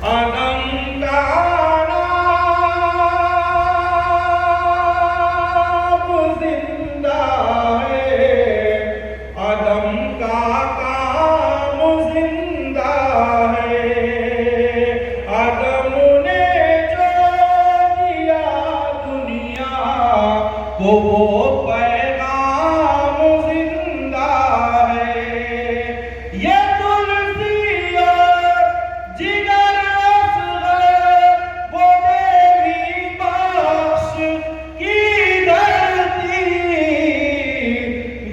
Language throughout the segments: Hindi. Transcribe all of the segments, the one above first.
आदम का नाम जिंदा है, आदम का काम जिंदा है। आदम ने जो दिया दुनिया को वो पैगाम जिंदा है। ये तुलसी और जिगर असगर वो देवी बख्श की धरती,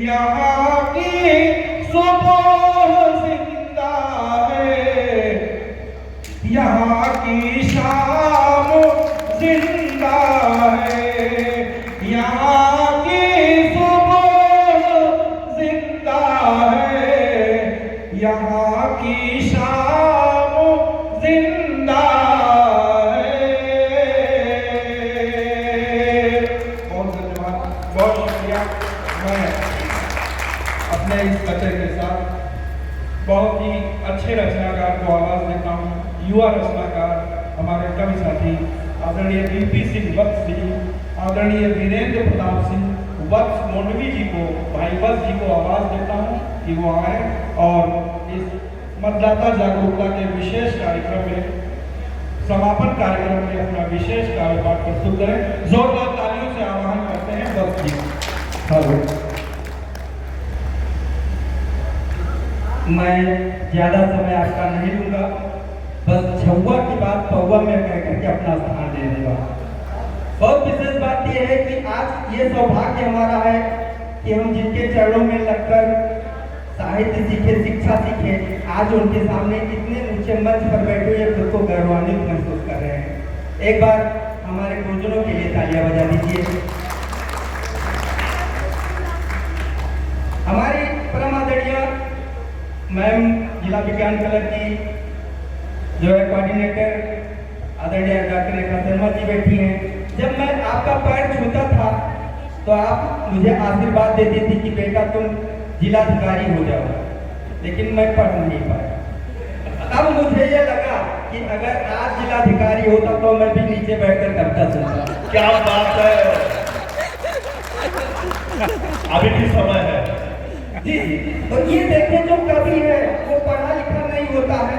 यहाँ की सुबह जिंदा है, यहाँ की शाम जिंदा है, यहाँ की सुबह जिंदा है, यहाँ की शाम जिंदा है। बहुत धन्यवाद, बहुत शुक्रिया। मैं अपने इस कचरे के साथ बहुत ही अच्छे रचनाकार को आवाज देता हूँ। युवा रचनाकार हमारे कवि साथी आदरणीय वीपी सिंह वत्स जी, आदरणीय वीरेंद्र प्रताप सिंह वत्स मोंडवी जी को, भाई वत्स जी को आवाज देता हूँ कि वो आए और इस मतदाता जागरूकता के विशेष कार्यक्रम में, समापन कार्यक्रम में अपना विशेष कार्यपाठ प्रस्तुत करें। जोरदार तालियों से आह्वान करते हैं वत्स जी। हेलो। मैं ज्यादा समय आपका नहीं लूंगा, बस छुआ की बात पौवा में कह करके अपना स्थान दे दूंगा। बहुत विशेष बात यह है कि आज ये सौभाग्य हमारा है कि हम जिनके चरणों में लगकर साहित्य सीखे, शिक्षा सीखे, आज उनके सामने इतने ऊंचे मंच पर बैठे हुए खुद को गौरवान्वित महसूस कर रहे हैं। एक बार हमारे गुरुजनों के लिए तालियां बजा दीजिए। हमारी परम आदरणीय मैम जिला विज्ञान कलर की जो है कोऑर्डिनेटर आदरणीय डॉक्टर रेखा शर्मा जी बैठी हैं। जब मैं आपका पैर छूता था तो आप मुझे आशीर्वाद देती थी कि बेटा तुम जिलाधिकारी हो जाओ, लेकिन मैं पढ़ नहीं पाया। अब मुझे ये लगा कि अगर आज जिलाधिकारी होता तो मैं भी नीचे बैठकर कविता सुनता। क्या बात है, अभी भी समय है। जी जी, तो ये देखें जो कवि है वो पढ़ा लिखा नहीं होता है।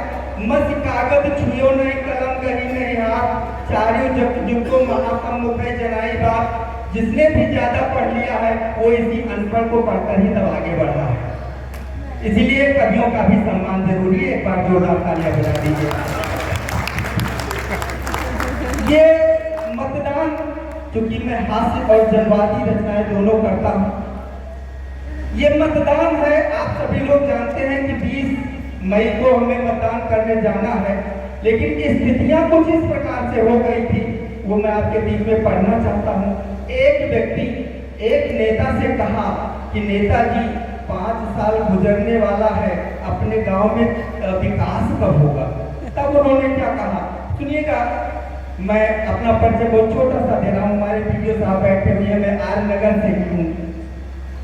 मत कागज छुयो नहीं, कलम करी नहीं हाथ, चारियों जब जिनको महाकम मुखे जनाई बात। जिसने भी ज्यादा पढ़ लिया है वो इसी अनपढ़ को पढ़कर ही तब आगे बढ़ा है। इसीलिए कवियों का भी सम्मान जरूरी है। एक बार जोरदार तालियां बजा दीजिए। ये मतदान, क्योंकि मैं हास्य और जनवादी रचनाएं दोनों करता हूँ, ये मतदान है। आप सभी लोग जानते हैं कि 20 मई को हमें मतदान करने जाना है, लेकिन स्थितियां कुछ इस प्रकार से हो गई थी, वो मैं आपके बीच में पढ़ना चाहता हूँ। एक व्यक्ति एक नेता से कहा कि नेताजी 5 साल गुजरने वाला है, अपने गांव में विकास कब होगा? तब उन्होंने क्या कहा सुनिएगा। मैं अपना परिचय बहुत छोटा सा दे रहा हूँ। हमारे वीडियो साहब बैठे हुए हैं। मैं आर नगर से ही हूँ।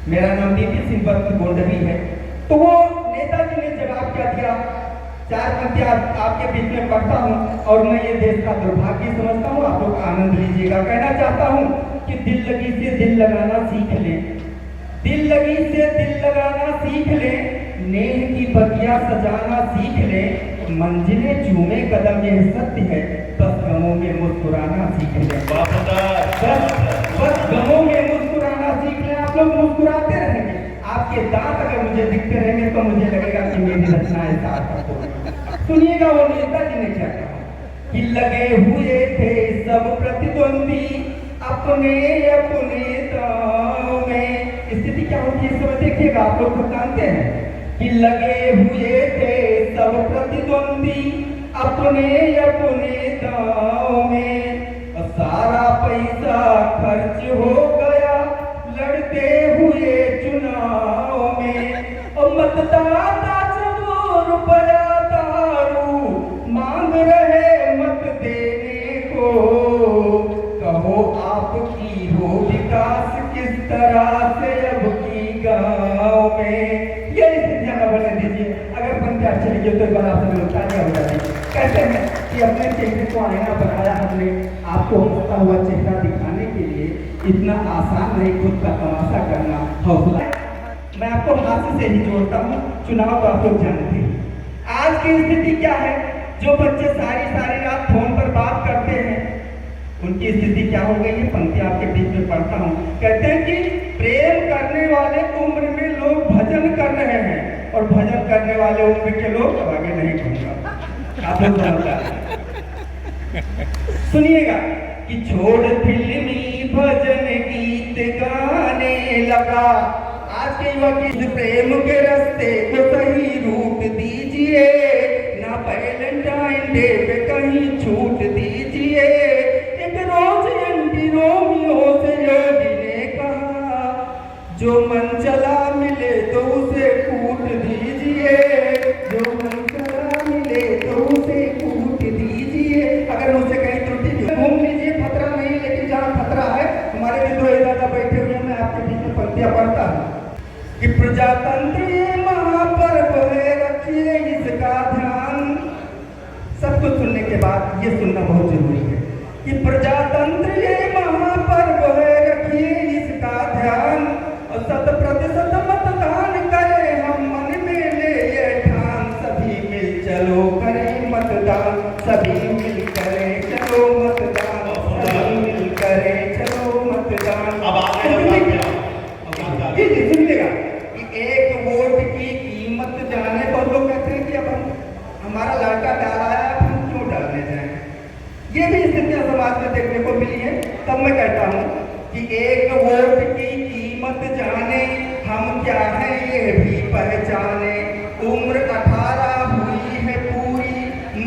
मेरा नाम वीपी सिंह वत्स गोंडवी है। तो वो नेताजी ने जवाब क्या दिया, 4 पंक्तियां आपके बीच में पढ़ता हूँ और मैं ये देश का दुर्भाग्य समझता हूँ। आप लोग आनंद लीजिएगा। कहना चाहता हूँ कि दिल लगी से दिल लगाना सीख ले, दिल लगी से दिल लगाना सीख ले, नेह की बगिया सजाना सीख ले, मंजिलें चूमे कदम यह सत्य है, बस गमों में मुस्कुराना सीख ले। बस गमों में मुस्कुराना सीख ले। आप लोग मुस्कुराते रहेंगे, आपके दांत अगर मुझे दिखते रहेंगे तो मुझे लगेगा कि मेरी रचनाएं सार्थक हो। सुनिएगा वो नेताजी ने क्या कहा कि लगे हुए थे सब प्रतिद्वंदी अपने अपने दांव में। स्थिति क्या होती है इस समय देखिएगा। आप लोग तो जानते हैं कि लगे हुए थे सब प्रतिद्वंदी अपने अपने दांव में, सारा पैसा खर्च हो गया लड़ते हुए चुनाव में, और मतदाता 100 रुपया दारू मांग रहे मत देने को। कहो आपकी हो विकास किस तरह से अब की गाँव में। ये स्थितियां न बने दीजिए। अगर पंचायत चली गई तो एक बार आप सभी लोग तालियां हो जाती। कैसे हैं कि अपने चेहरे को आईना बनाया हमने आपको हंसता हुआ चेहरा दिखाने के लिए। इतना आसान नहीं खुद का तमाशा करना, हौसला। मैं आपको हास्य से ही जोड़ता हूँ। चुनाव तो आप लोग जानते हैं। आज की स्थिति क्या है? जो बच्चे सारी सारी रात फोन पर बात करते हैं, उनकी स्थिति क्या हो गई है? पंक्ति आपके बीच में पढ़ता हूँ। कहते हैं कि प्रेम करने वाले उम्र में लोग भजन कर रहे हैं और भजन करने वाले उम्र के लोग आगे नहीं कहूँगा, आप लोग समझदार हैं। सुनिएगा कि छोड़ फिल्मी भजन गीत गाने लगा। आज के युवा की प्रेम के रास्ते को सही रूट दीजिए, ना वैलेंटाइन डे पे कहीं छूट दीजिए। एक रोज एंटी रोमियो से योगी ने कहा, जो मन चला मिले तो उसे कूट दीजिए, जो मन चला मिले तो उसे कूट दीजिए। अगर मुझसे कहीं त्रुटि घूम लीजिए, खतरा नहीं, लेकिन जहाँ खतरा है, हमारे भी दो दादा बैठे हुए हैं, मैं आपके बीच में पंक्तियां पढ़ता हूँ कि प्रजातंत्र ये महापर्व है, रखिए इसका ध्यान। सब कुछ सुनने के बाद ये सुनना बहुत जरूरी है कि प्रजातंत्र ये महापर्व है, रखिए इसका ध्यान। और 100% मतदान करें हम, मन में ले ये ठान। सभी मिल चलो करें मतदान, सभी मिल करें चलो मतदान, सभी मिल करें चलो मतदान। अब आगे जी सुनिएगा कि एक वोट की कीमत जाने पर लोग कहते हैं कि अब हमारा लड़का डाला है, अब हम क्यों डालने जाएं। ये भी स्थितियां समाज में देखने को मिली है। तब मैं कहता हूँ कि एक वोट की कीमत जाने, हम क्या हैं ये भी पहचाने। उम्र 18 हुई है पूरी,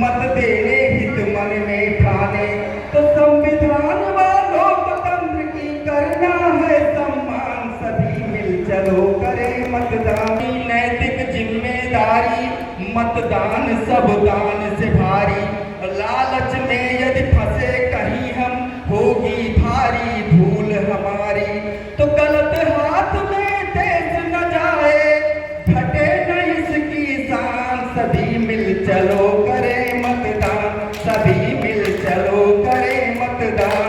मत देने हित मन में ठाने। तो संविधान व लोकतंत्र की करना है सम्मान, सभी मिल चलो करें मतदान। नैतिक जिम्मेदारी, मतदान सब दान से भारी। लालच में यदि फंसे कहीं हम, होगी भारी भूल हमारी। तो गलत हाथ में देश न जाए, घटे न इसकी शान। सभी मिल चलो करें मतदान, सभी मिल चलो करें मतदान।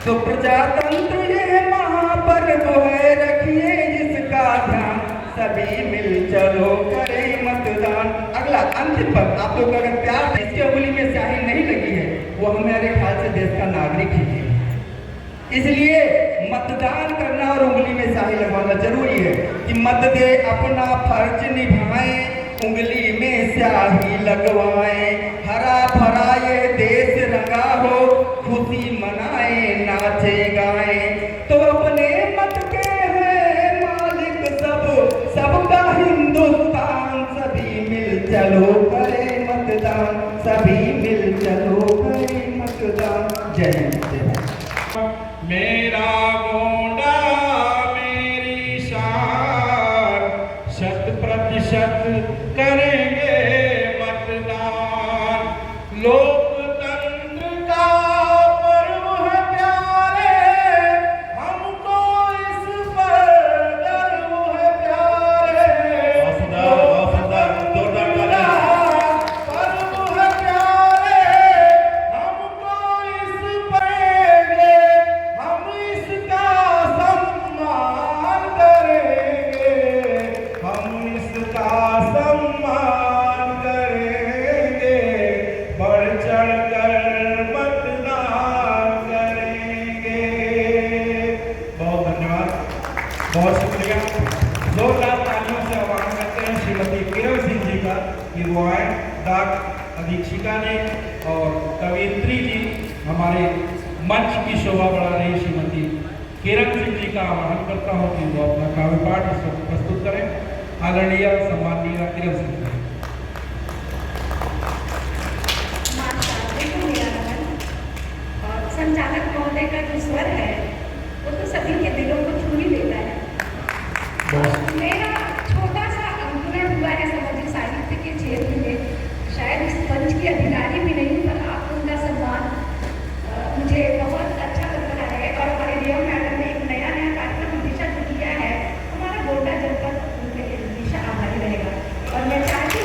तो प्रजातंत्र ये महापर्व है, रखिए इसका ध्यान। सभी मिल चलो करें मतदान। अगला अंतिम पद, आप लोग अगर प्यार से इसकी उंगली में स्याही नहीं लगी है, वो हमारे ख्याल से देश का नागरिक ही है। इसलिए मतदान करना और उंगली में स्याही लगवाना जरूरी है कि मत दे अपना फर्ज निभाएं, उंगली में स्याही लगवाएं। हरा भरा ये देश रंगा हो, खुशी मनाए नाचे गाएं। तो अपने मत के हैं मालिक सब, सबका हिंदुस्तान। सभी मिल चलो करें मतदान, सभी मिल चलो करें मतदान। जय हिंद, जय भारत। मेरा गोंडा मेरी शान, 100% करेंगे मतदान। लोकतंत्र का पर्व है प्यारे, हमको इस पर गर्व है प्यारे। पर्व है प्यारे, हमको इस पर हम इसका सम्मान करेंगे, हम इसका सम्मान करेंगे। बढ़ चढ़ कर मतदान करेंगे। बहुत धन्यवाद, बहुत शुक्रिया। जोरदार तालियों से आह्वान करते हैं श्रीमती किरण सिंह जी का कि वो आए। डाक अधीक्षिका ने और कवियत्री जी, हमारे मंच की शोभा बढ़ा रही श्रीमती किरण सिंह जी का आह्वान करता हूँ कि वो अपना काव्य पाठ इस वक्त प्रस्तुत करें। आदरणीय सम्माननीय किरण सिंह जी। संचालक महोदय का जो स्वर है वो तो सभी के दिलों को छू ही लेता है। मेरा छोटा सा अंकुरण हुआ है सामाजिक साहित्य के क्षेत्र में, शायद इस मंच की अधिकारी भी नहीं, पर आप उनका सम्मान मुझे बहुत अच्छा लग रहा है। और हमारे रिया मैडम ने एक नया कार्यक्रम दिशा जो किया है, हमारा गोंडा जनपद उनके लिए हमेशा आभारी रहेगा। और मैं चाहती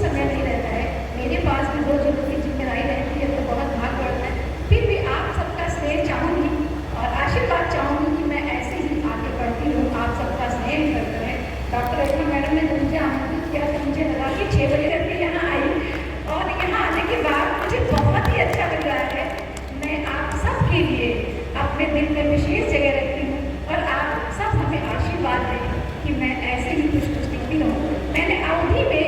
समय नहीं रहता है, मेरे पास भी रोज रोज की जिम्मेदारी रहती है, तो बहुत भाग पड़ता है। फिर भी आप सबका स्नेह चाहूँगी और आशीर्वाद चाहूँगी कि मैं ऐसे ही आगे बढ़ती हूँ, आप सबका स्नेह करते हैं। डॉक्टर रेखा मैडम ने जब मुझे आमंत्रित किया तो मुझे लगा कि 6 बजे करके यहाँ आई, और यहाँ आने के बाद मुझे बहुत ही अच्छा लग रहा है। मैं आप सबके लिए अपने दिल में विशेष जगह रखती हूँ और आप सब हमें आशीर्वाद दें कि मैं ऐसे ही कुछ दिखती रहूँ। मैंने अवधि में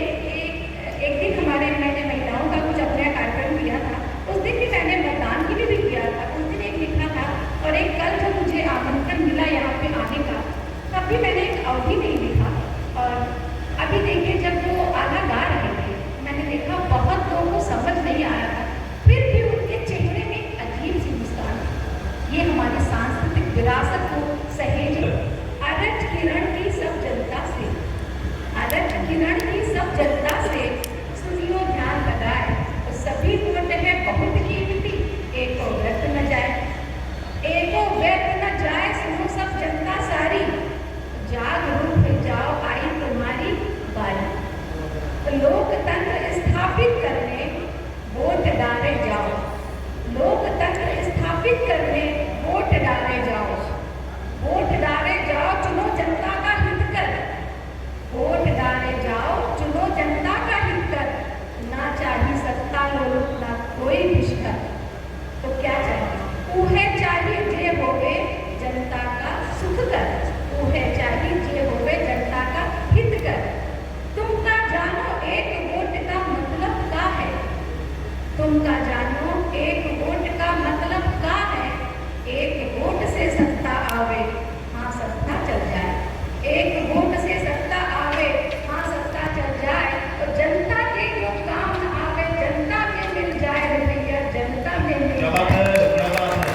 एक दिन मैंने महिलाओं का कुछ अपना कार्यक्रम किया था, उस दिन भी मैंने मतदान के लिए भी किया था। उस दिन एक लिखा था और एक कल जब मुझे आमंत्रण मिला यहाँ पे आने का, तब भी मैंने एक अवधि में ही लिखा। और अभी देखिए, जब वो आधा गा रहे थे, मैंने देखा बहुत लोगों को समझ नहीं आ रहा था, फिर भी उनके चेहरे में एक अजीब सी मुस्कान। ये हमारी सांस्कृतिक विरासत को सहेजे। अरठ किरण की सब जनता से, अरठ किरण की सब जनता से सुनियो ध्यान लगाए, तो सभी वोट है बहुत कीमती, एको व्यर्थ न जाए, एको व्यर्थ न जाए। सुनो सब जनता सारी, जागरूक हो जाओ, आई तुम्हारी बारी। तो लोकतंत्र स्थापित करने वोट डाले जाओ, लोकतंत्र स्थापित करने वोट डाले जाओ, वोट डाले जाओ, चुनो जनता का हित कर, वोट डाले जाओ, चुनो जनता का हित कर। ना चाहिए सत्ता लोग, ना कोई विष्कर, तो क्या चाहिए? उन्हें चाहिए जे होवे जनता का सुख कर, उन्हें चाहिए जे होवे जनता का हित कर। तुमका जानो एक वोट का मतलब क्या है, तुमका जानो एक वोट का मतलब क्या है। एक वोट से सत्ता आवे, हाँ सत्ता चल जाए, एक वोट से सत्ता आवे, हाँ सत्ता चल जाए। तो जनता के जो काम न आवे, जनता में मिल जाए रुपया, जनता में मिल क्या बात जाए। है, क्या बात है।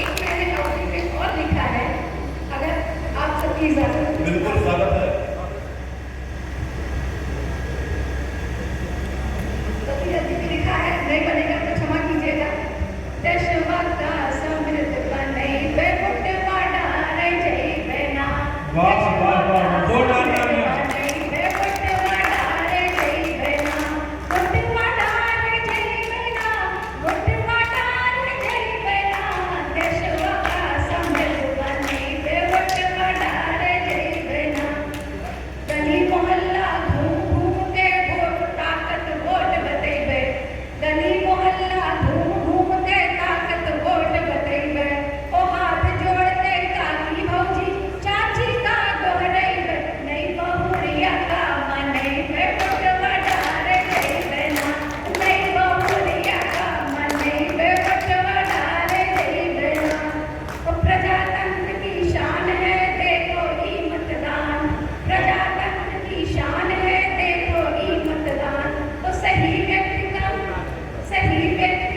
एक मैंने अवधि में और लिखा है, अगर आप सबकी इजाजत हो। बिल्कुल स्वागत है। सबकी जल्दी में लिखा है, नहीं बनेगा तो क्षमा कीजिएगा। दशवा का समृद्ध बने बे फुटवा डारे जय बेना, वाह वाह वाह, जोरदार तालियां। नहीं बे फुटवा डारे जय बेना, फुटवा डारे जय बेना, फुटवा डारे जय बेना। दशवा का समृद्ध बने बे फुटवा डारे जय बेना। गली मोहल्ला घूम घूम के वोट ताकत वोट बतेबे, गली मोहल्ला घूम घूम के ताकत वोट बतेबे। ओ हाथ जोड़ के काकी भौजी चाची का गोहरेबे, नहीं बहुरिया का मनेबे, वोटवा डारे जइबे ना, नहीं बहुरिया का मनेबे, वोटवा डारे जइबे ना। ओ प्रजातंत्र की शान है देखो ई मतदान, प्रजातंत्र की शान है देखो ई मतदान। तो सही व्यक्ति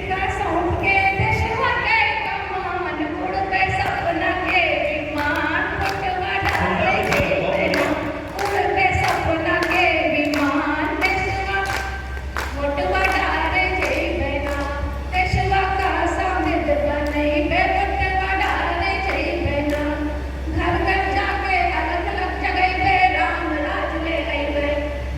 का सौंप के देशवा के कमान, गुड़ पे सपना के विमान, वोटवा डाले जइबे ना, गुड़ पे सपना के विमान। देशवा वोटवा डाले जइबे ना, देशवा का समृद्ध बनेबे, वोटवा डाले जइबे ना। घर घर जाके अलग अलग जगह पे राम राज ले अइबे,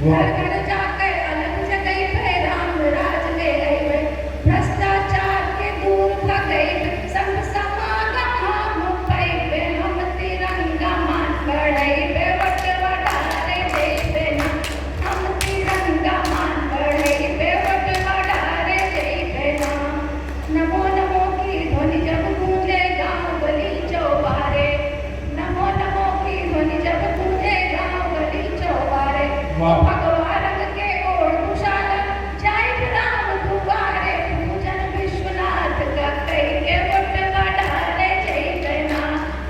घर घर जाके अलग जगह पे राम राज ले अइबे। भ्रष्टाचार के दूर भगइबे, संग समागम हम पइबे, हम तिरंगा मान बढ़इबे, वोटवा डाले जइबे ना, हम तिरंगा मान बढ़इबे, वोटवा डाले जइबे ना। नमो नमो की ध्वनि जब गूंजे गाँव गली चौबारे, नमो नमो की ध्वनि जब गूंजे गाँव गली चौबारे। वाह। भगवा रंग के ओढ़ कुशाला जाय राम दुआरे, पूजन विश्वनाथ का कई के वोटवा डाले जइबे ना,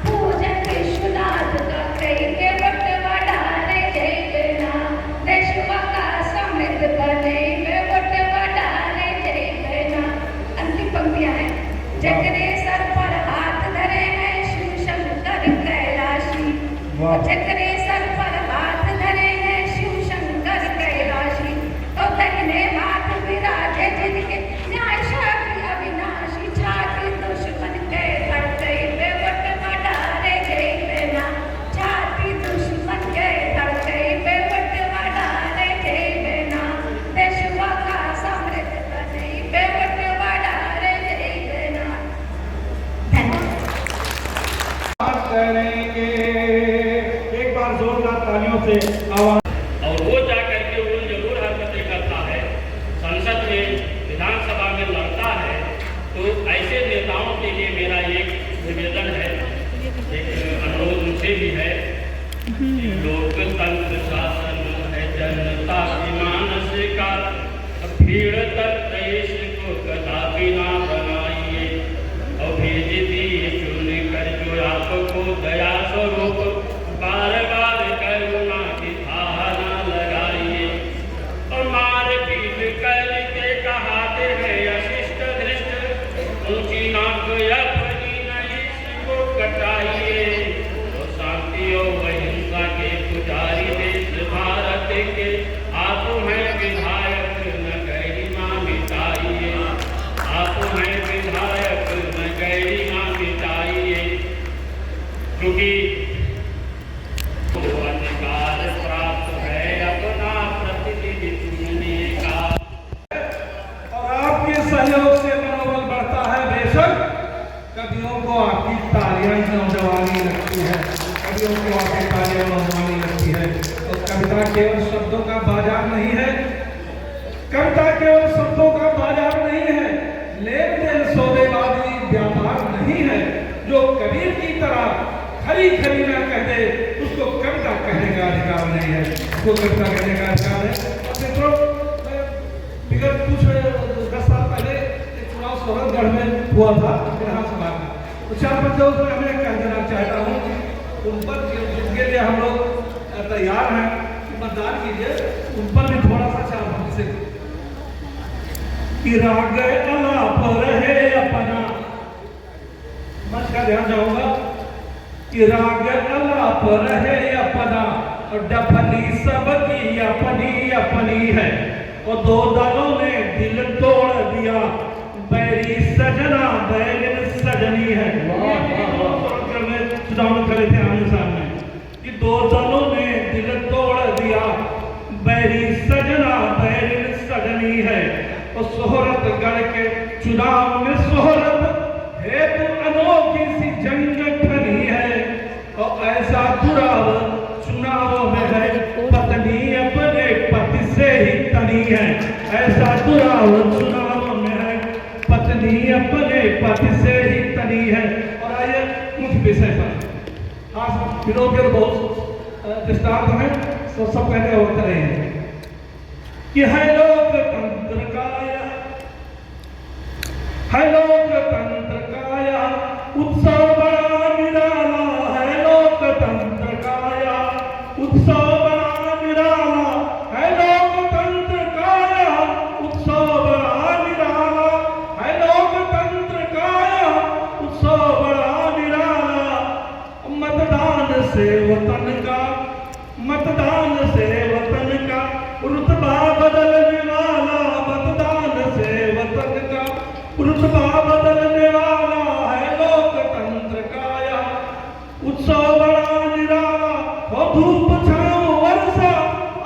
पूजन विश्वनाथ का कई के वोटवा डाले जइबे ना। देशवा का समृद्ध बनेबे, वोटवा डाले जइबे ना। अंतिम पंक्तियां हैं। जकरे सर पर हाथ धरे हैं शिव शंकर कैलाशी, वाह। जकरे सर पर हाथ धरे हैं शिव शंकर कैलाशी। तो दाहिने हाथ विराजे जिनके न्याय शक्ति अविनाशी, छाती दुश्मन के धड़कइबे, वोटवा डाले जइबे ना, छाती दुश्मन के धड़कइबे, वोटवा डाले जइबे खरी खरी ना कह दे उसको कर्ता कहने का अधिकार नहीं है, उसको कर्ता कहने का अधिकार है। और मित्रों, विगत कुछ 10 साल पहले एक चुनाव सोहनगढ़ में हुआ था विधानसभा का, तो 4-5 दोस्त में हमें कह देना चाहता हूँ कि उन पर जिनके लिए हम लोग तैयार हैं कि मतदान कीजिए, उन पर भी थोड़ा सा 4 से कि राग अलाप रहे अपना, मंच का ध्यान जाऊंगा कि राग अलाप रहे अपना और डफली सबकी अपनी अपनी है, और 2 दलों ने दिल तोड़ दिया, बैरी सजना बैरिन सजनी है। चुनाव करे थे आमने सामने कि 2 दलों ने दिल तोड़ दिया, बैरी सजना बैरिन सजनी है, और सोहरतगढ़ के चुनाव में सोहरत हेतु अनोखी सी जंग ठनी है, और ऐसा दुराव चुनाव में है, पत्नी अपने पति से ही तनी है, ऐसा दुराव चुनाव में है, पत्नी अपने पति से ही तनी है। और आइए मुख्य विषय पर, हाँ विरोध के बहुत दृष्टांत हैं, तो सब कहने होते रहे हैं कि है लोकतंत्र काया, है लोकतंत्र काया उत्सव बड़ा निराला, है लोकतंत्र काया उत्सव बड़ा निराला, है लोकतंत्र काया उत्सव बड़ा निराला, है लोकतंत्र काया उत्सव बड़ा निराला। मतदान से वतन का, मतदान से वतन का रुतबा बदलने वाला, मतदान से वतन का रुतबा बदलने वाला, है लोकतंत्र काया उत्सव बड़ा निराला। हो धूप छाँव वर्षा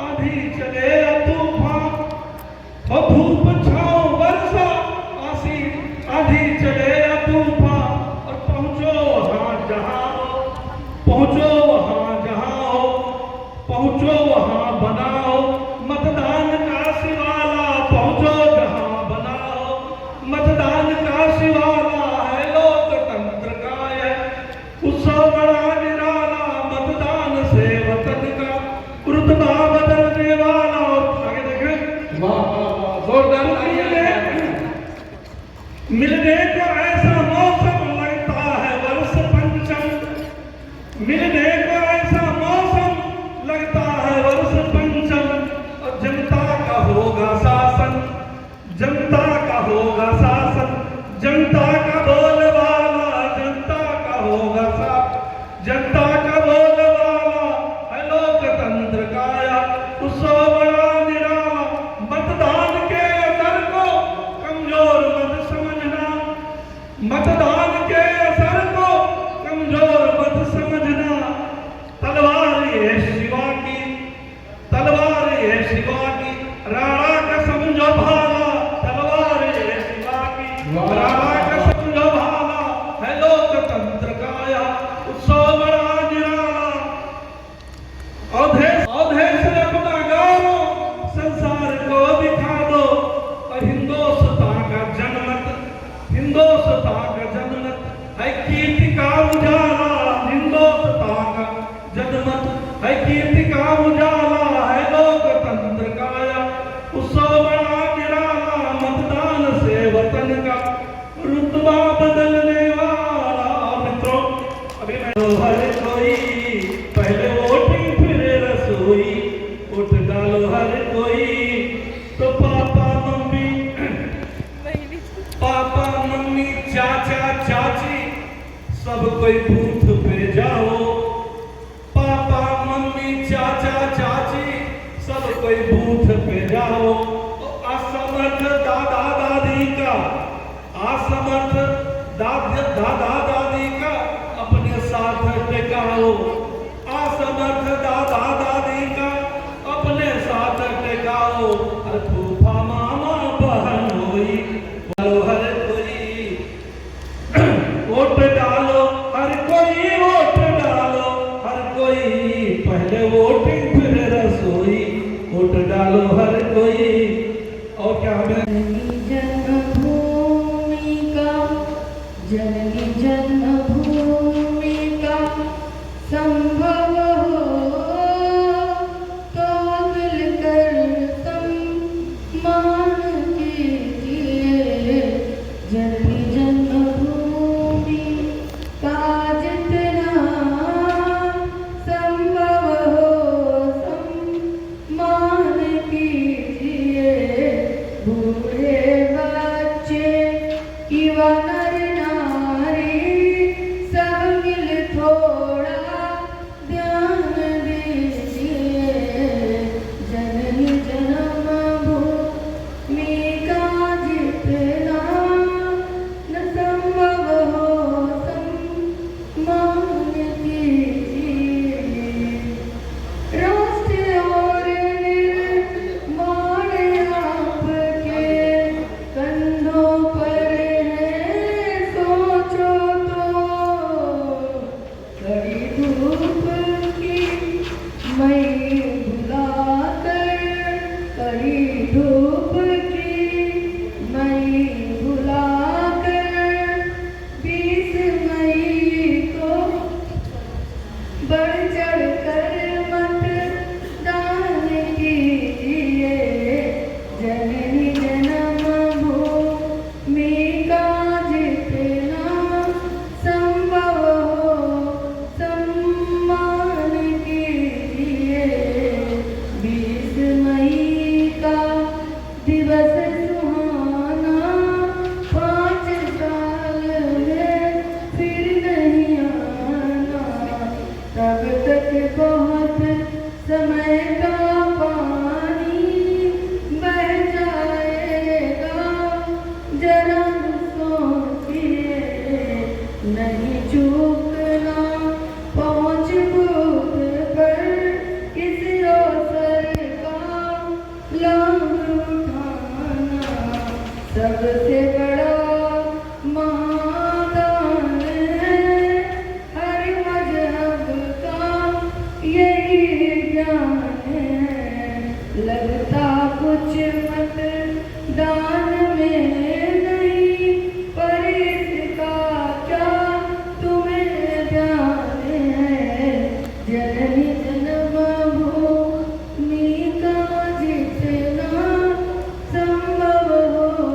आंधी चले या तूफान, हो धूप छाँव वर्षा आंधी चले या तूफान, और पहुँचो वहाँ जहाँ हो, पहुँचो वहाँ जहाँ हो, पहुँचो वहाँ बनाओ मतदान का शिवाला, पहुँचो जहाँ बनाओ मतदान का शिवाला, है लोकतंत्र काया उत्सव बड़ा निराला, मतदान से वतन का रुतबा बदलने वाला। आगे देखें, जोरदार मिलने को ऐसा मौसम लगता है वर्ष पंचम, मिलने को ऐसा मौसम लगता है वर्ष पंचम, और जनता का होगा शासन, जनता का होगा शासन, जनता का बोलबाला, जनता का होगा शासन, जनता का बोलबाला, है लोकतंत्र काया उत्सव बड़ा निराला। मतदान के असर को कमजोर मत समझना, मतदान के असर को कमजोर मत समझना, तलवार ये शिवा की, तलवार ये शिवा की, राणा का समझो भाला, तलवार ये शिवा की, राणा का समझो भाला, है लोकतंत्र काया उत्सव बड़ा निराला। अवधेश ने अपना गाओ संसार को दिखा दो, और हिंदुस्तान का जनमत, हिंदुस्तान का जनमत है कीर्ति का उजाला, हिंदुस्तान का जनमत है कीर्ति का उजाला, है लोकतंत्र काया उत्सव बड़ा निराला, मतदान से वतन का रुतबा बदलने वाला। मित्रों, अभी मैं हर कोई पहले वोटिंग फिर रसोई, वोट डालो हर कोई, तो पापा मम्मी चाचा चाची सब कोई बूथ पे जाओ, पापा मम्मी चाचा चाची सब कोई बूथ पे जाओ, असमर्थ दादा दादी का, असमर्थ दादा दादी का अपने साथ टिकाओ, असमर्थ दादा दादी का अपने साथ टिकाओ, फूफा मामा बहन होई, हर कोई वोट डालो, हर कोई वोट डालो, हर कोई पहले वोटिंग फिर रसोई, वोट डालो हर कोई। और क्या हमें जननी जन्मभूमि का सबसे बड़ा महादान है, हर मजहब का यही ज्ञान है। लगता कुछ मतदान में नहीं, पर इसका क्या तुम्हें ध्यान है। जननी जन्मभूमि का जितना संभव हो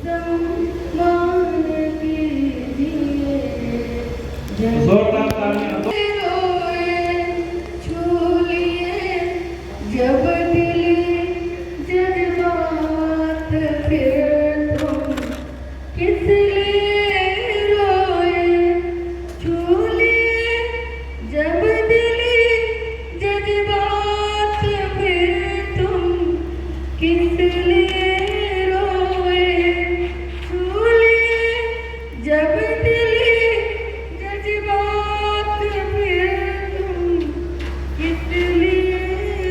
सम्मान कीजिए। जोरदार तालियां। छू लिए जब दिली जज्बात, फिर तुम किस लिए रोए। छू लिए जब दिली जज्बात, फिर तुम किस लिए रोए। छू लिए जब दिली जज्बात, फिर तुम किस लिए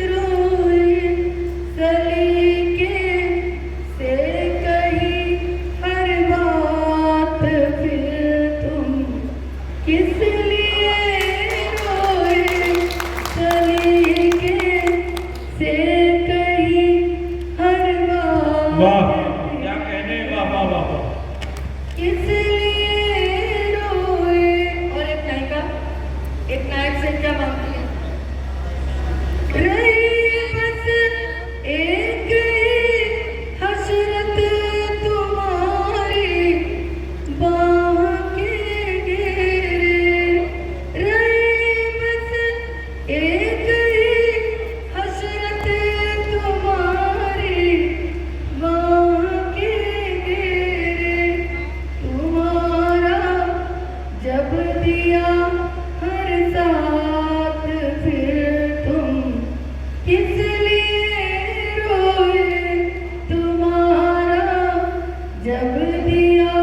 रोए। सलीके से कही हर बात, फिर तुम किस लिए रोए। सलीके से कही हर वाह बात, क्या कहने, वाह वाह वाह वाह। इसलिए रोए। और एक नायक से क्या मांगती है। रही बस एक ही हसरत तुम्हारी बाह के घेरे। रही बस एक ही हसरत तुम्हारी बाह के घेरे। तुम्हारा जब दिया हर साथ, फिर तुम किस लिए रोए। तुम्हारा जब दिया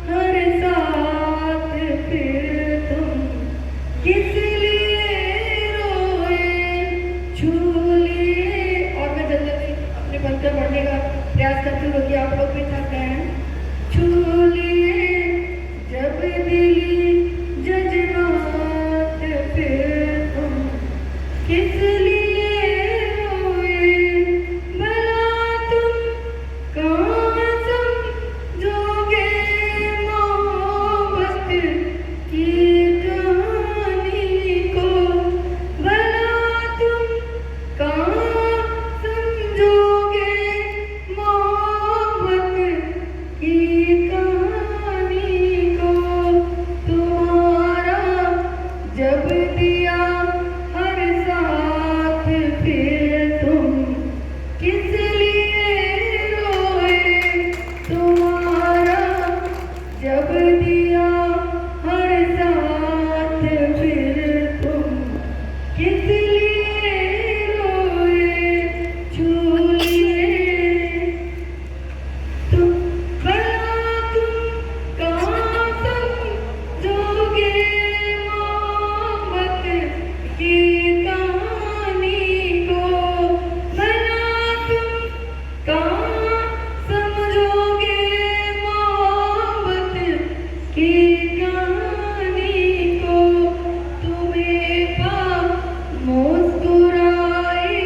हर साथ, फिर तुम किस लिए रोए। छू लिए। और मैं जल्दी अपने बनकर पढ़ने का प्रयास करती हूँ कि आप लोग भी थक गए हैं। छू लिए जब दिली जज्बात, फिर तुम किस लिए रोए। भला तुम कहाँ समझोगे मोहब्बत की कहानी को। भला तुम कहाँ समझोगे मोहब्बत की कहानी को। तुम्हारा जब दिया हर साथ, फिर तुम किस लिए रोए। तुम्हारा जब दिया हर साथ, फिर तुम किस लिए रोए। छू लिए तुम। भला तुम कहाँ समझोगे मोहब्बत की कहानी को। भला तुम कहाँ समझोगे मोहब्बत की कहानी को। तुम्हें पा मुस्कुराई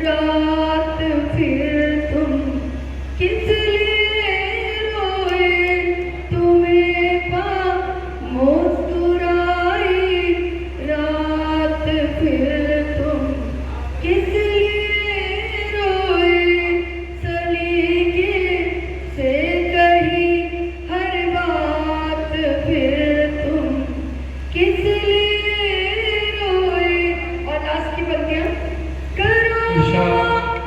रात, फिर तुम किस लिए रोए। तुम्हें पा मुस्कुराई रात, फिर तुम किस लिए रोए। सलीके से कही हर बात, फिर तुम किस लिए रोए। और लास्ट की पंक्तियां। करो इशारा।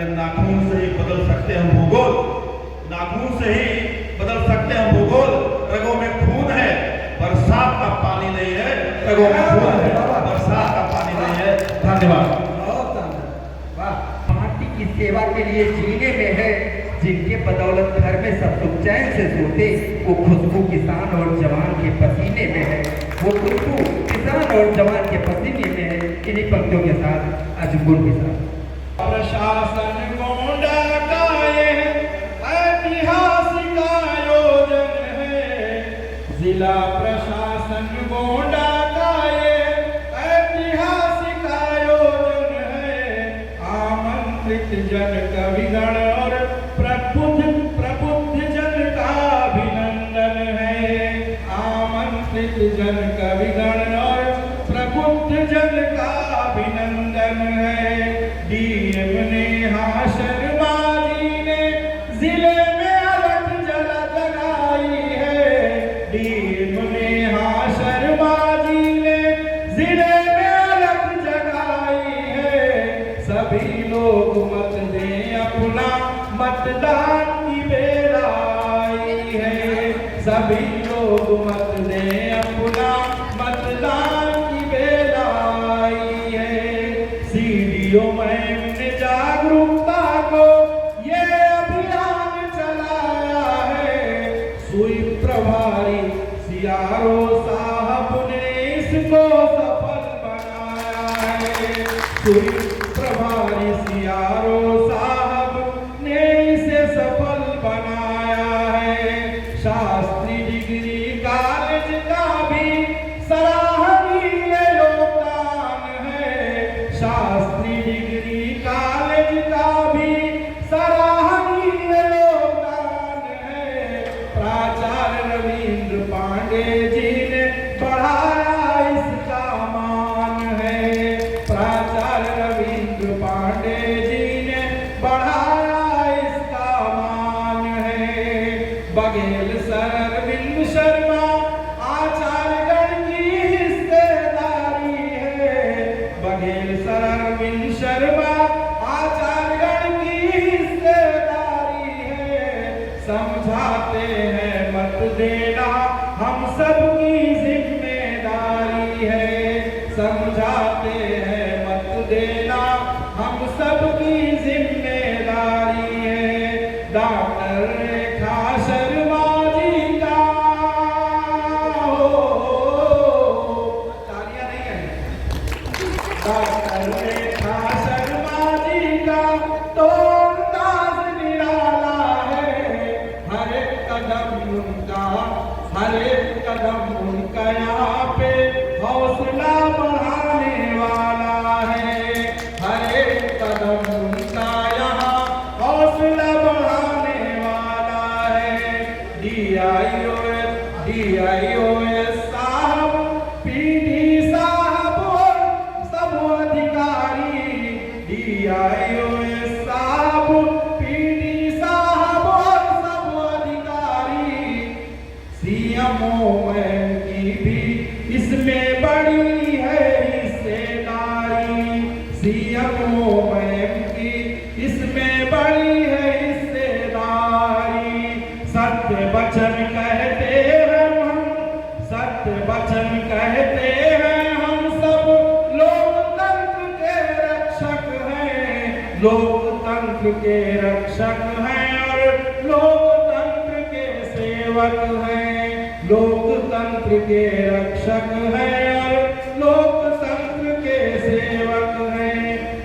अरे नाखून से ही बदल सकते हैं भूगोल, नाखून से ही बदल सकते हैं भूगोल। रगों में खून है, बरसात का पानी नहीं है, रगों में खून है, बरसात का पानी नहीं है। धन्यवाद। वाह, पार्टी की सेवा के लिए जीने में है, जिनके बदौलत घर में सब लोग चैन से सोते, वो खुशबू किसान और जवान के पसीने में है, वो खुशबू किसान और जवान के पसीने में है। इन्हीं पंक्तियों के साथ अजगुल के साथ प्रशासन गोंडा का ये ऐतिहासिक आयोजन है, जिला प्रशासन गोंडा का ये ऐतिहासिक आयोजन है। आमंत्रित जन कविगण और प्रबुद्ध जन का अभिनंदन है। आमंत्रित जन कविगण और प्रबुद्ध जन का अभिनंदन है। डीएम नेहा शर्मा जी ने जिले में अलग जगाई है। डीएम नेहा शर्मा जी ने जिले में अलग जगाई है। सभी लोग मत दें अपना, मतदान की बेल आई है। सभी लोग मत दें अपना, मतदान की बेल आई है। सीडीओ मैम ने जागरूकता को ये अभियान चलाया है। सुई प्रभारी सीआरओ साहब ने इसको सफल बनाया है। सुई प्रभारी सीआरओ साहब ने इसे सफल बनाया है। शास्त्री डिग्री कॉलेज का भी सराहनीय योगदान है। शास्त्री डिग्री कॉलेज का भी सराहनीय योगदान है। प्राचार्य रविंद्र पांडे जी ने बढ़ाया इसका मान है। प्राचार्य रविंद्र पांडे जी ने बढ़ाया इसका मान है। बघेल सर अरविंद शर्मा आचार्यगण की हिस्सेदारी है। बघेल सर अरविंद शर्मा आचार्यगण की हिस्सेदारी है। समझाते हैं मत देना हम सबकी जिम्मेदारी है। समझाते हैं मत देना हम सबकी जिम्मेदारी है। डॉक्टर रेखा शर्मा जी का तालियां नहीं है। डॉक्टर रेखा शर्मा जी का तो अंदाज निराला है। हर एक कदम उनका, हर एक कदम उनका यहाँ पे हौसला बढ़ाने वाला है। हर एक कदम उनका यहाँ हौसला बढ़ाने वाला है। DIOS साहब, PD साहब और सब अधिकारी। DIOS साहब, PD साहब और सब अधिकारी। CMO मैम की भी इसमें बड़ी है हिस्सेदारी। CMO मैम की इसमें बड़ी है हिस्सेदारी। सत्य वचन कहते हैं हम, सत्य वचन कहते हैं हम सब लोकतंत्र के रक्षक हैं। लोकतंत्र के रक्षक हैं और लोकतंत्र के सेवक हैं। लोकतंत्र के रक्षक हैं और लोकतंत्र के सेवक हैं।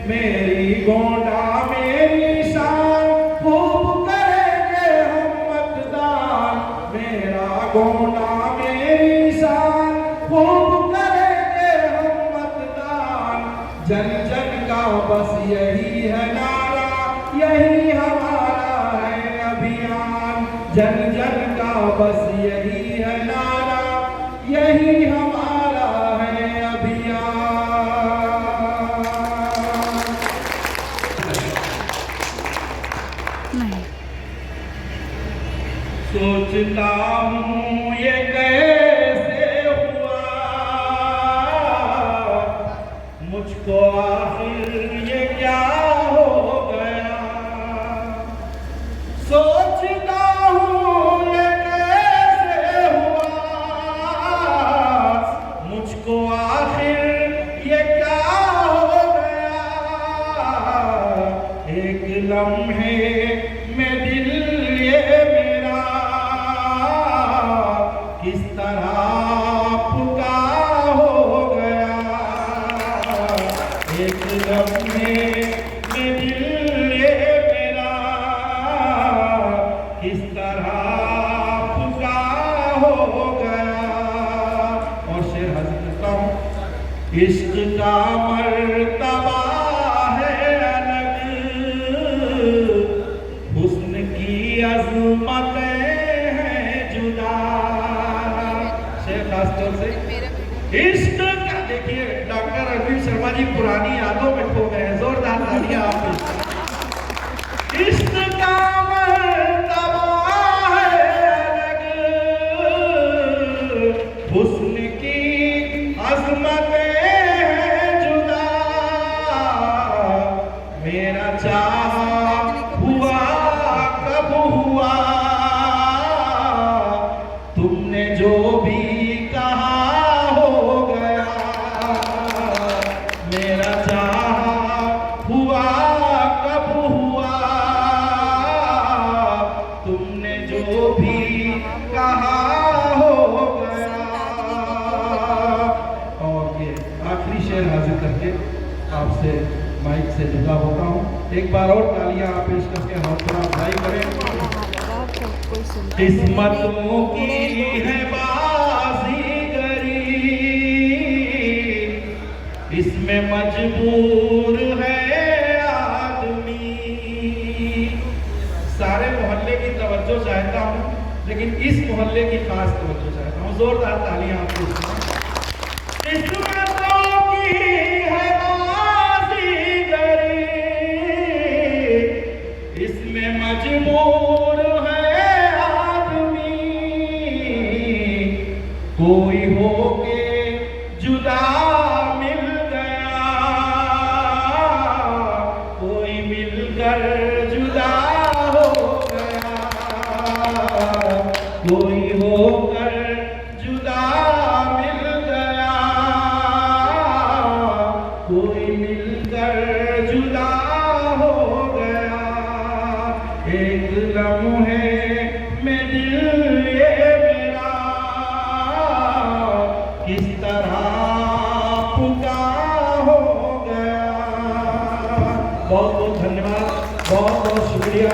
मेरी गोंडा मेरी शान, खूब करेंगे हम मतदान। मेरा गोंडा मेरी शान, खूब करेंगे हम मतदान। जन जन का बस यही है नारा, यही हमारा है अभियान। जन जन का बस यही है नारा, यही हमारा है अभियान। सोचता हूँ ये कैसे हुआ, मुझको आखिर ये क्या हो गया। किस तरह फुका हो गया। और शेर हाजिर करता हूँ। इश्क का मर्तबा है अलग, हुस्न की अज़मतें हैं जुदा। शेर खास तौर से इश्क का, देखिए डॉक्टर अरविंद शर्मा जी पुरानी यादों में खो गए। जोरदार तालियां आप। इश्क का मर्तबा है अलग, हुस्न की अज़मतें हैं जुदा। मेरा चाहा हुआ कब हुआ, तुमने जो भी कहा हो गया। मेरा चाहा हुआ कब हुआ, तुमने जो भी कहा हो गया। और ये आखिरी शेर हाजिर करके आपसे माइक से जुदा होता हूँ। एक बार और तालियां आप पेश करके हौसला अफजाई करें। किस्मतों की है बाज़ीगरी, इसमें मजबूर है आदमी। सारे मोहल्ले की तवज्जो चाहता हूँ, लेकिन इस मोहल्ले की खास तवज्जो चाहता हूँ। जोरदार तालियां आपको। किस्मतों की है बाज़ीगरी, इसमें मजबूर है आदमी। कोई होके जुदा मिल गया, कोई मिलकर जुदा हो गया। कोई होकर जुदा मिल गया, कोई मिलकर जुदा हो गया। एक लम्हे में दिल ये मेरा किस तरह फुका हो गया। बहुत बहुत धन्यवाद, बहुत बहुत शुक्रिया।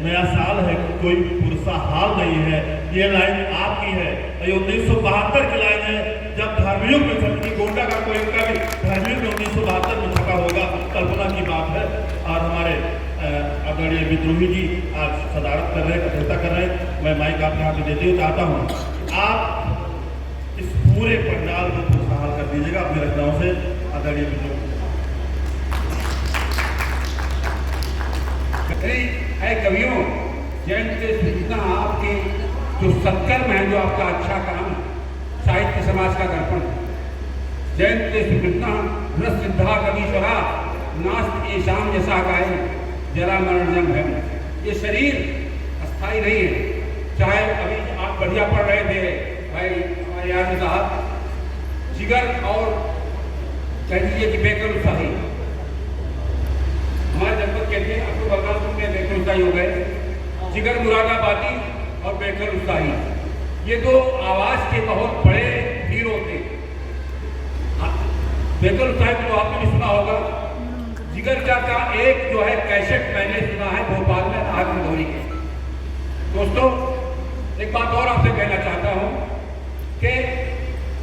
नया साल है, कोई पुरसा हाल नहीं है। ये लाइन आपकी है, ये 1972 की लाइन है, जब धर्मयुग में छपी। गोंडा का कोई का भी धर्मयुग में 1972 में छपा होगा, कल्पना की बात है। और हमारे आदरणीय विद्रोही जी आज सदारत कर रहे हैं, अध्यक्षता कर रहे हैं। मैं माइक आपके हाथ में देते हुए चाहता हूँ आप इस पूरे पंडाल को खुशहाल कर दीजिएगा अपने रचनाओं से। आदरणीय विद्रोही है कवियों, जयंती सृजना आपके जो सत्कर्म है, जो आपका अच्छा काम, साहित्य समाज का दर्पण। जयंती सृजना रस सिद्धा कवीश्वरा, नास्त ईशान जैसा गाय जरा मरणजम है। ये शरीर अस्थाई नहीं है। चाहे अभी आप बढ़िया पढ़ रहे थे भाई हमारे याद साहब, जिगर और कह दीजिए कि बेकर उत्साही। हमारे जनपद के लिए आपको बलरामपुर में बेकर उत्साही हो गए, जिगर मुरादाबादी और बेकर उत्साही, ये दो आवाज के बहुत बड़े हीरो थे। बेकर उत्साही तो आपने भी सुना होगा। जिगर का एक जो है कैसेट मैंने सुना है भोपाल में नाग मंदोरी के। दोस्तों एक बात और आपसे कहना चाहता हूं कि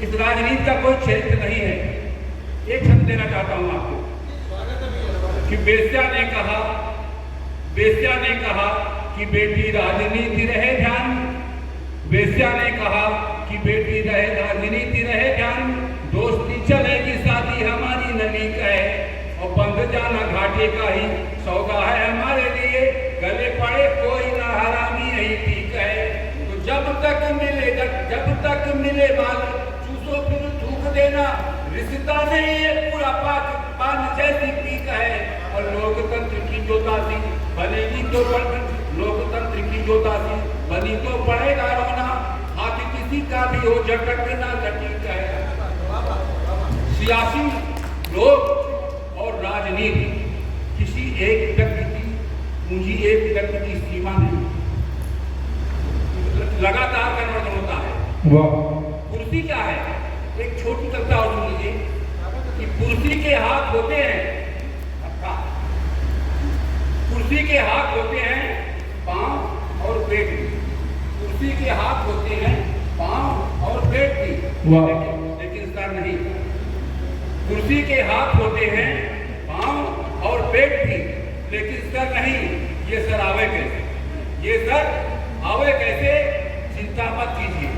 इस राजनीति का कोई क्षेत्र नहीं है। एक शब्द देना चाहता हूं आपको कि बेस्या ने कहा कि बेटी राजनीति रहे ध्यान। बेस्या ने कहा कि बेटी रहे राजनीति रहे ध्यान। दोस्ती चलेगी शादी हमारी नली का है, और बंध जाना घाटे का ही सौदा है हमारे लिए। गले पड़े कोई ना हरामी यही ठीक है। तो जब तक मिले बाल चूसो फिर थूक देना। रिश्ता नहीं है पूरा पान जैसी पीक है। और लोकतंत्र की जो दासी बनेगी तो लोकतंत्र की जो दासी बनी तो पड़ेगा रोना। हाथ किसी का भी हो झटकना ठीक है। सियासी लोग और राजनीति किसी एक व्यक्ति की पूंजी, एक व्यक्ति की सीमा नहीं, लगातार परिवर्तन होता है। कुर्सी क्या है? एक छोटी कविता और सुन लीजिए कि कुर्सी के हाथ होते हैं, कुर्सी के हाथ होते हैं पांव और पेट भी। कुर्सी के हाथ होते हैं, पांव और पेट भी, वाह। लेकिन सर नहीं। कुर्सी के हाथ होते हैं, पांव और पेट भी, लेकिन सर नहीं। ये सर आवे कैसे? ये सर आवे कैसे? चिंता मत कीजिए।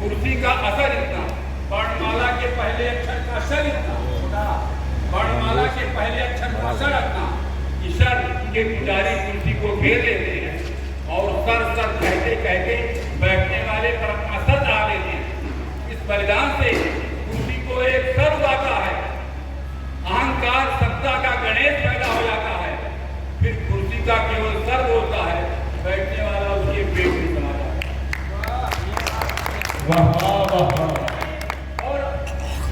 कुर्सी का असर इतना, वर्णमाला के पहले अक्षर का असर इतना छोटा, वर्णमाला के पहले अक्षर का असर इतना कि सर के पुजारी कुर्सी को घेर लेते हैं और सर सर कहते कहते बैठने वाले पर अपना सर डाल लेते हैं। इस बलिदान से कुर्सी को एक सर उगाता है, अहंकार सत्ता का गणेश पैदा हो जाता है, फिर कुर्सी का केवल सर होता है, बैठने वाला उसके पेट में समा जाता है। वाह वाह वाह।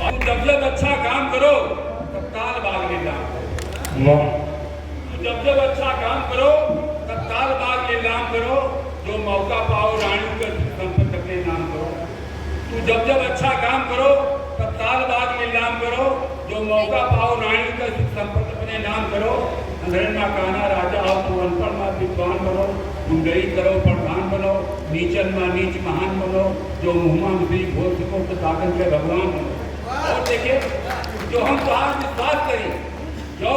और जब अच्छा काम करो तब ताल बाग में लाम करो। वाह। जब अच्छा काम करो तब ताल बाग में लाम करो। जो मौका पाओ रानी का संपत्ति अपने नाम करो। तू जब अच्छा काम करो तब ताल बाग में लाम करो। जो मौका पाओ रानी का संपत्ति अपने नाम करो। अंधेर ना काना राजा आओ तू अनपढ़ मा विद्वान बनो। गुंडई करो प्रधान बनो, नीचन मा नीच महान बनो। जो मुहमा मुदी बोल सको तो ताकन के भगवान बनो। और देखिए, जो हम तुहार विश्वास करी, जो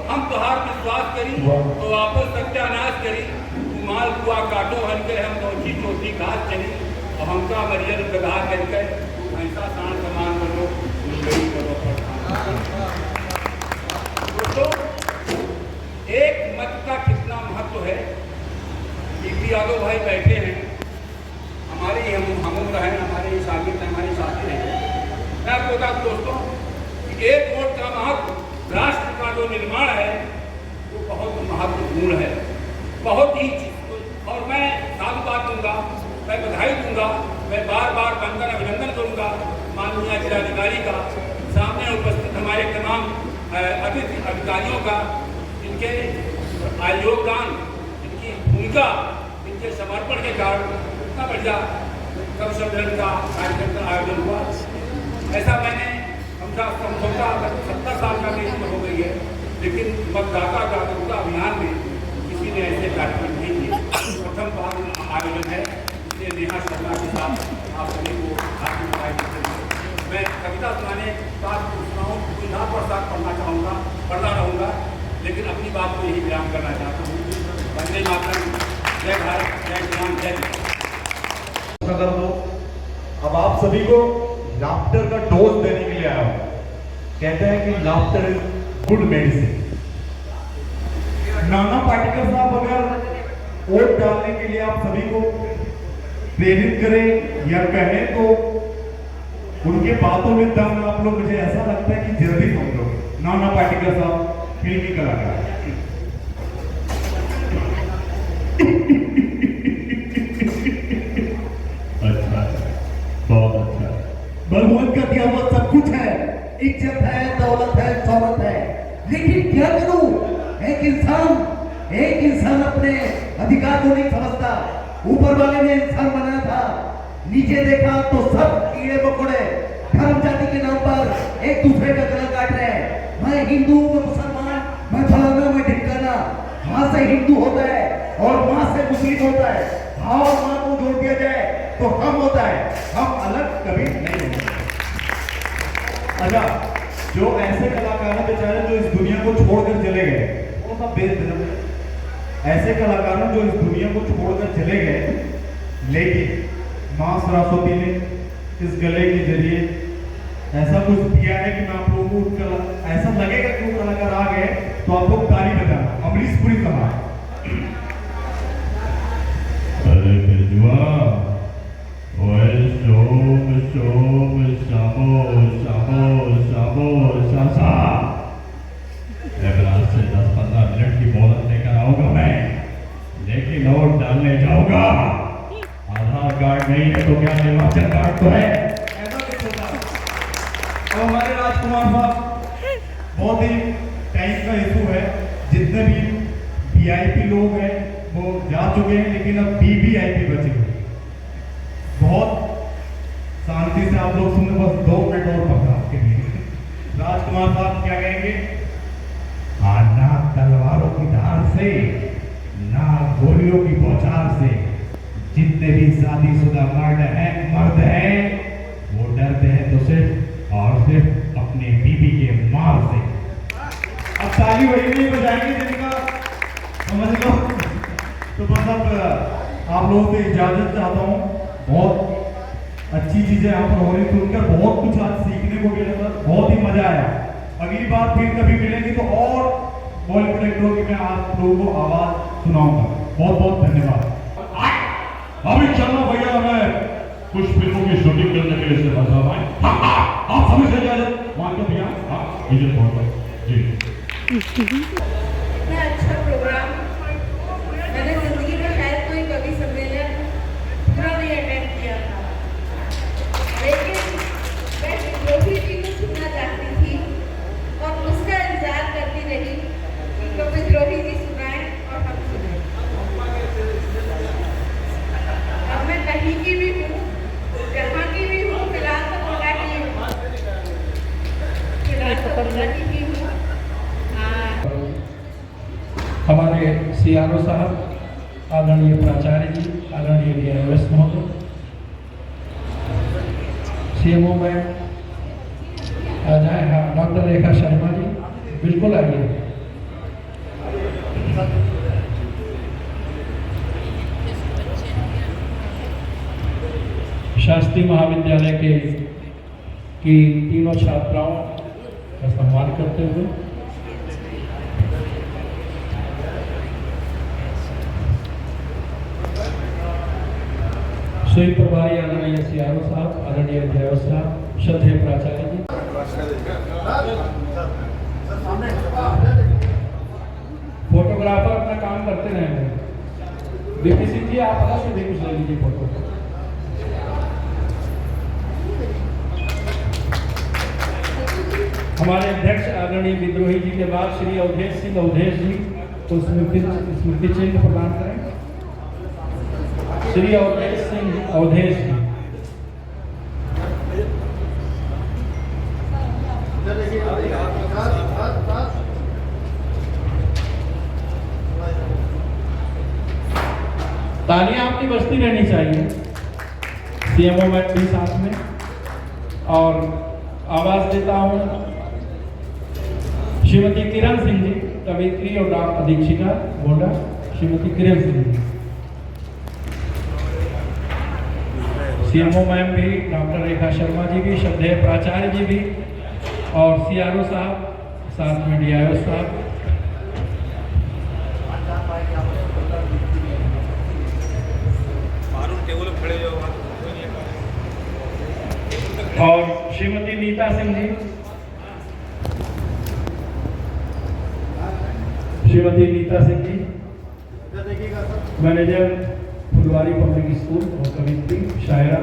हम तुहार विश्वास करी तो वापस सत्यानाश करी। तू माल कुआ काटो हनके हम नोची चोटी घास चली और हमका मरियन गधा करके तू ऐसा शान समान बनो। गुंडई करो प्रधान। दोस्तों, एक मत का कितना महत्व है। पीपी यादव भाई बैठे हैं, हमारे हम उम्र हैं, हमारे शागिर्द हैं, हमारे साथी हैं। मैं आपको बता दूं दोस्तों कि एक वोट का महत्व राष्ट्र का जो निर्माण है वो बहुत महत्वपूर्ण है, बहुत ही। और मैं साधुवाद दूंगा, मैं बधाई दूंगा, मैं बार बार वंदन अभिनंदन करूंगा माननीय जिलाधिकारी का, सामने उपस्थित हमारे तमाम अतिथि अधिकारियों का, इनके योगदान, इनकी भूमिका, इनके समर्पण के कारण इतना बढ़िया कवि सम्मेलन का कार्यक्रम का आयोजन हुआ। ऐसा मैंने समझा 70 साल का मेरी उम्र हो गई है, लेकिन मतदाता जागरूकता अभियान में किसी ने ऐसे कार्यक्रम नहीं किए। प्रथम बार आयोजन है, इसलिए नेहा शर्मा के साथ आप सभी को हार्दिक बधाई देते हैं। मैं कविता सुनाने बात पूछना हूँ, यहाँ पर साथ पढ़ना रहूँगा, लेकिन अपनी बात को यही विराम करना चाहता हूँ। वंदे मातरम, जय भारत, जय किसान, जय कर दो। अब आप सभी को लाफ्टर का डोज देने के लिए आया हूं। कहते हैं कि laughter is good medicine. Nana Patekar साहब अगर वोट डालने के लिए आप सभी को प्रेरित करें या कहें तो उनके बातों में दम आप लोग, मुझे ऐसा लगता है कि जल्दी समझो। नाना पाटेकर साहब फिल्मी कलाकार, अच्छा, बहुत अच्छा। भगवान का दिया हुआ सब कुछ है, इज्जत है, दौलत है, शौहरत है, लेकिन क्या करूं? एक इंसान अपने अधिकार को नहीं समझता। ऊपर वाले ने इंसान बनाया था, नीचे देखा तो सब कीड़े मकोड़े धर्म जाति के नाम पर एक दूसरे का गला काट रहे हैं। मैं हिंदू, मैं मुसलमान, मैं फलाना, मैं ढिमकाना। माँ से हिंदू होता है और माँ से मुस्लिम होता है। और माँ को जोड़ दिया जाए तो हम होता है, हम अलग कभी नहीं होंगे। अच्छा, जो ऐसे कलाकार हैं बेचारे जो इस दुनिया को छोड़कर चले गए, वो सब ऐसे कलाकार हैं जो इस दुनिया को छोड़कर चले गए, लेकिन माँ सरस्वती ने इस गले के जरिए ऐसा कुछ दिया है कि मैं आप लोगों को ऐसा लगेगा कि वो कलाकार आ गए तो आप लोग ताली बजाना। अमरीश पुरी साहब, अरे बिजुआ, ओए शोम शोम शामो शामो शामो शासा। एवराज से 10-15 मिनट की मोहलत लेकर आऊंगा मैं, लेकिन वोट डालने जाऊंगा। आधार कार्ड नहीं है तो क्या निर्वाचन कार्ड तो है। ऐसा नहीं होता। तो हमारे राजकुमार साहब, बहुत ही टाइम का इशू है, जितने भी वीआईपी लोग हैं वो जा चुके हैं, लेकिन अब वीवीआईपी बचे हुए। बहुत शांति से आप लोग सुने, बस 2 मिनट और पकड़ा के लिए। राजकुमार साहब क्या कहेंगे? ना तलवारों की धार से, ना गोलियों की बौछार से, जितने भी शादीशुदा मर्द हैं वो डरते हैं तो सिर्फ और सिर्फ अपने बीवी के मार से। अब ताली वही नहीं बजाएंगे जिनका समझ लो। तो बस अब आप लोगों से इजाजत चाहता हूँ। बहुत अच्छी चीजें यहाँ पर हो रही, सुनकर बहुत कुछ आज सीखने को मिला था, बहुत ही मजा आया। अगली बार फिर कभी मिलेंगे तो और बॉलीवुड एक्टरों की मैं आप लोगों को आवाज सुनाऊंगा। बहुत बहुत धन्यवाद। अभी चलना भैया, मैं कुछ फिल्मों की शूटिंग करने के लिए से साहब आए। आप सभी से इजाजत मांगते भैया। इज्जत बहुत जी। इतना अच्छा प्रोग्राम मैंने जिंदगी में शायद कोई कवि सम्मेलन पूरा नहीं अटेंड किया था, लेकिन मैं विद्रोही जी को सुनना चाहती थी और उसका इंतजार करती रही कि कब विद्रोही जी सुनाए और हम सुनाए। अब मैं कहीं की भी हूँ, जहाँ की भी हूँ, फिलहाल तो कोटा की हूँ, फिलहाल तो कोटा की हूँ। हमारे सीआरओ साहब, आदरणीय प्राचार्य जी, आदरणीय डीआरओएस महोदय, सीएमओ मैम आ जाए। हाँ, डॉक्टर रेखा शर्मा जी बिल्कुल आइए। शास्त्री महाविद्यालय की तीनों छात्राओं का सम्मान करते हुए स्वीप प्रभारी आदरणीय सीआरओ साहब, आदरणीय अध्यापक साहब, श्रद्धेय प्राचार्य जी, फोटोग्राफर अपना काम करते रहेंगे। बीपी सिंह जी आप अलग से भी कुछ ले लीजिए फोटो। हमारे अध्यक्ष आदरणीय विद्रोही जी के बाद श्री अवधेश सिंह अवधेश जी को स्मृति चिन्ह प्रदान करें। श्री अवधेश सिंह अवधेश जी। तालियां आपकी बजती रहनी चाहिए। सीएमओ मैम भी साथ में। और आवाज देता हूं श्रीमती किरण सिंह जी, कवित्री और डाक अधीक्षिका गोंडा, श्रीमती किरण सिंह जी। सीएमओ मैम भी, डॉक्टर रेखा शर्मा जी भी, श्रद्धेय प्राचार्य जी भी और सीआरओ साहब, साथ में डीआईओ साहब। और श्रीमती नीता सिंह जी, श्रीमती नीता सिंह जी मैनेजर फुलवारी पब्लिक स्कूल और कवित्री शायरा।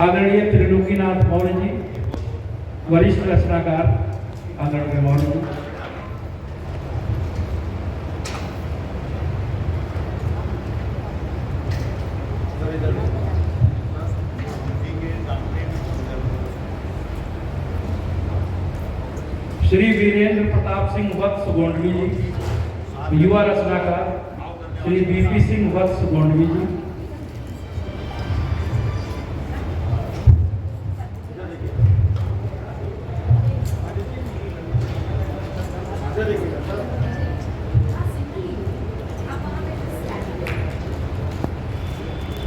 आदरणीय त्रिलोकीनाथ मौर्य जी, वरिष्ठ रचनाकार आदरणीय मौर्य जी। श्री वीरेंद्र प्रताप सिंह वत्स गोंडवी जी, युवा रचनाकार श्री बीपी सिंह वत्स गोंडवी जी।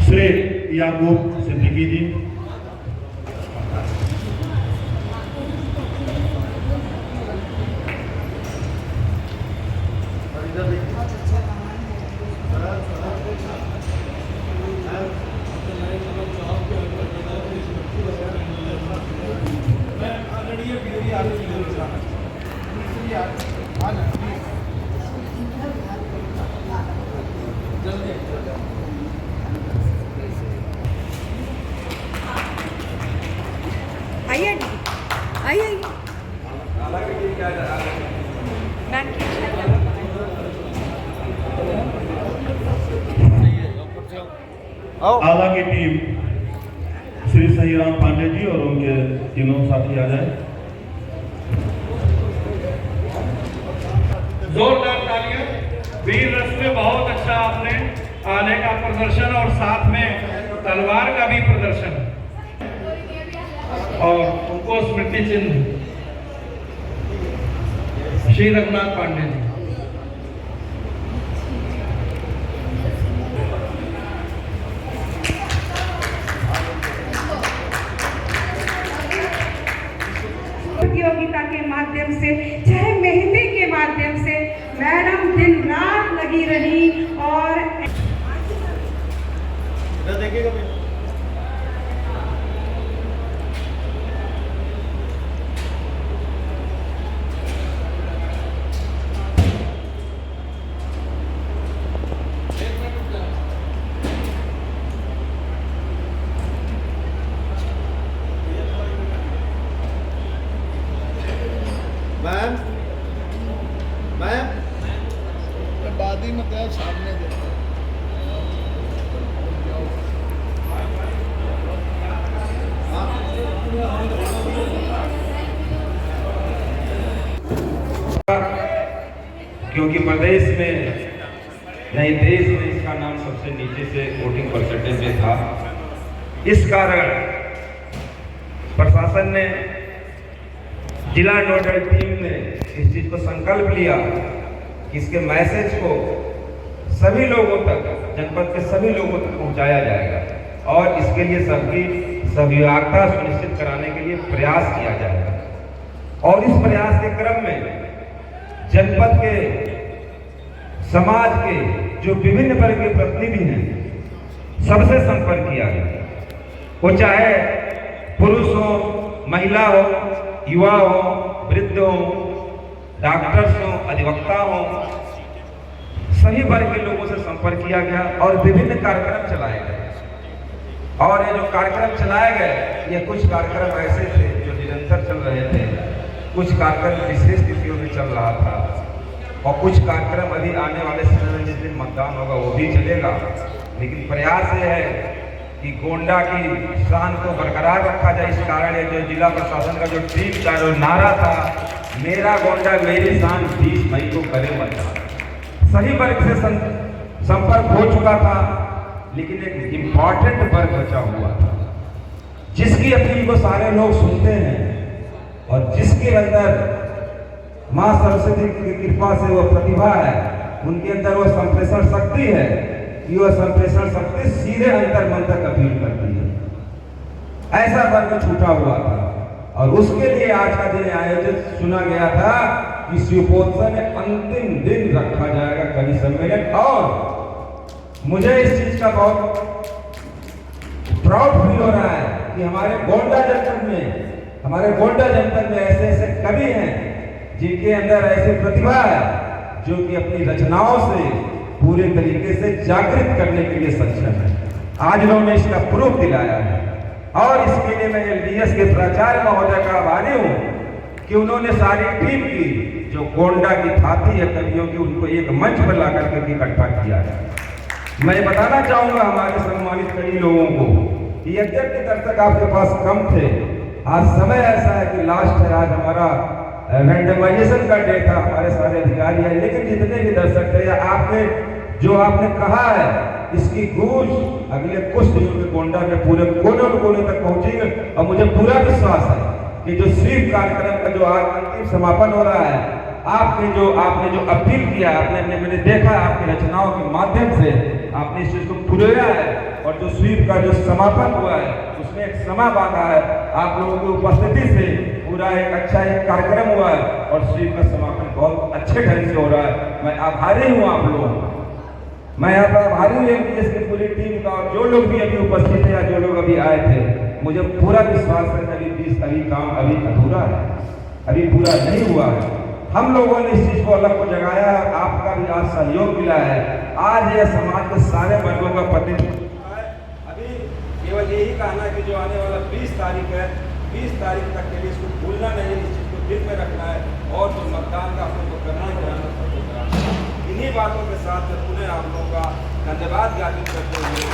श्री याकूब सिद्दीकी जी, आइए आइए आला की टीम श्री सहीराम पांडे जी और उनके तीनों साथी आ जाए। जोरदार तालियां वीर रस में बहुत अच्छा आपने आने का प्रदर्शन और साथ में तलवार का भी प्रदर्शन और उनको स्मृति चिन्ह श्री रघुनाथ पांडे जी। प्रतियोगिता के माध्यम से चाहे मेहंदी के माध्यम से मैडम दिन रात लगी रही और बादी में क्या सामने देखो क्योंकि प्रदेश में नहीं देश में इसका नाम सबसे नीचे से वोटिंग परसेंटेज में था। इस कारण प्रशासन ने, जिला नोडल टीम ने इस चीज को संकल्प लिया कि इसके मैसेज को सभी लोगों तक, जनपद के सभी लोगों तक पहुंचाया जाएगा और इसके लिए सबकी सहभागिता सुनिश्चित कराने के लिए प्रयास किया जाएगा। और इस प्रयास के क्रम में जनपद के, समाज के जो विभिन्न वर्ग के प्रतिनिधि हैं, सबसे संपर्क किया गया। वो चाहे पुरुष हो, महिला हो, युवा हो, वृद्ध हो, डॉक्टर्स हो, अधिवक्ता हो, सभी वर्ग के लोगों से संपर्क किया गया और विभिन्न कार्यक्रम चलाए गए। और ये जो कार्यक्रम चलाए गए, ये कुछ कार्यक्रम ऐसे थे जो निरंतर चल रहे थे, कुछ कार्यक्रम विशेष तिथियों में चल रहा था और कुछ कार्यक्रम अभी आने वाले समय में जिस दिन मतदान होगा वो भी चलेगा। लेकिन प्रयास ये है कि गोंडा की शान को बरकरार रखा जाए। इस कारण ये जो जिला प्रशासन का जो टीम का जो नारा था, मेरा गोंडा मेरी शान, 20 मई को करे मतदान, सही वर्ग से संपर्क हो चुका था। लेकिन एक इम्पॉर्टेंट वर्ग बचा हुआ था जिसकी अपील को सारे लोग सुनते हैं और जिसके अंदर मां सरस्वती की कृपा से वो प्रतिभा है, उनके अंदर वो संप्रेषण शक्ति है कि वह संप्रेषण शक्ति सीधे अंतर मन तक अपील करती है। ऐसा वर्ग छूटा हुआ था और उसके लिए आज का दिन आयोजित चुना गया था कि शिवपोत्सव में अंतिम दिन रखा जाएगा कवि सम्मेलन। और मुझे इस चीज का बहुत प्राउड फील हो रहा है कि हमारे गोंडा जनपद में ऐसे ऐसे कवि हैं जिनके अंदर ऐसी प्रतिभा है जो कि अपनी रचनाओं से पूरे तरीके से जागृत करने के लिए सक्षम है। आज उन्होंने इसका प्रूफ दिलाया है और इसके लिए मैं LDS के प्राचार्य महोदय का आभारी हूँ कि उन्होंने सारी टीम की जो गोंडा की थाती है कवियों की, उनको एक मंच पर ला करके इकट्ठा किया है। मैं बताना चाहूंगा हमारे सम्मानित कई लोगों को कि यद्यपि दर्शक आपके पास कम थे, आज समय ऐसा है कि लास्ट है, आज हमारा रैंडमाइजेशन का डे था, हमारे सारे अधिकारी हैं, लेकिन जितने भी दर्शक थे या आपने जो आपने कहा है इसकी गूंज अगले कुछ दिनों में गोंडा में पूरे कोने कोने तक पहुंचेगी। और मुझे पूरा विश्वास है कि जो स्वीप कार्यक्रम का जो आज अंतिम समापन हो रहा है, आपने जो अपील किया, मैंने देखा आपकी रचनाओं के माध्यम से आपने इस चीज को पुरोया है और जो स्वीप का जो समापन हुआ है उसमें एक समा बांधा है। आप लोगों की उपस्थिति से पूरा एक अच्छा एक कार्यक्रम हुआ है और स्वीप का समापन बहुत अच्छे ढंग से हो रहा है। मैं आभारी हूँ आप लोगों, मैं यहाँ पर आभारी हूँ LDS की पूरी टीम का और जो लोग भी अभी उपस्थित है या जो लोग अभी आए थे। मुझे पूरा विश्वास है कि अभी काम अभी अधूरा है, अभी पूरा नहीं हुआ है। हम लोगों ने इस चीज को अलग को जगाया है, आपका भी आज सहयोग मिला है। आज यह समाज के सारे वर्गों का प्रतिनिधित्व है। अभी केवल यही कहना है कि जो आने वाला 20 तारीख है, 20 तारीख तक के लिए इसको भूलना नहीं, इस चीज को दिल में रखना है और जो मतदान का हम लोग को करना है। इन्हीं बातों के साथ पुनः आप लोगों का धन्यवाद ज्ञापित करते हुए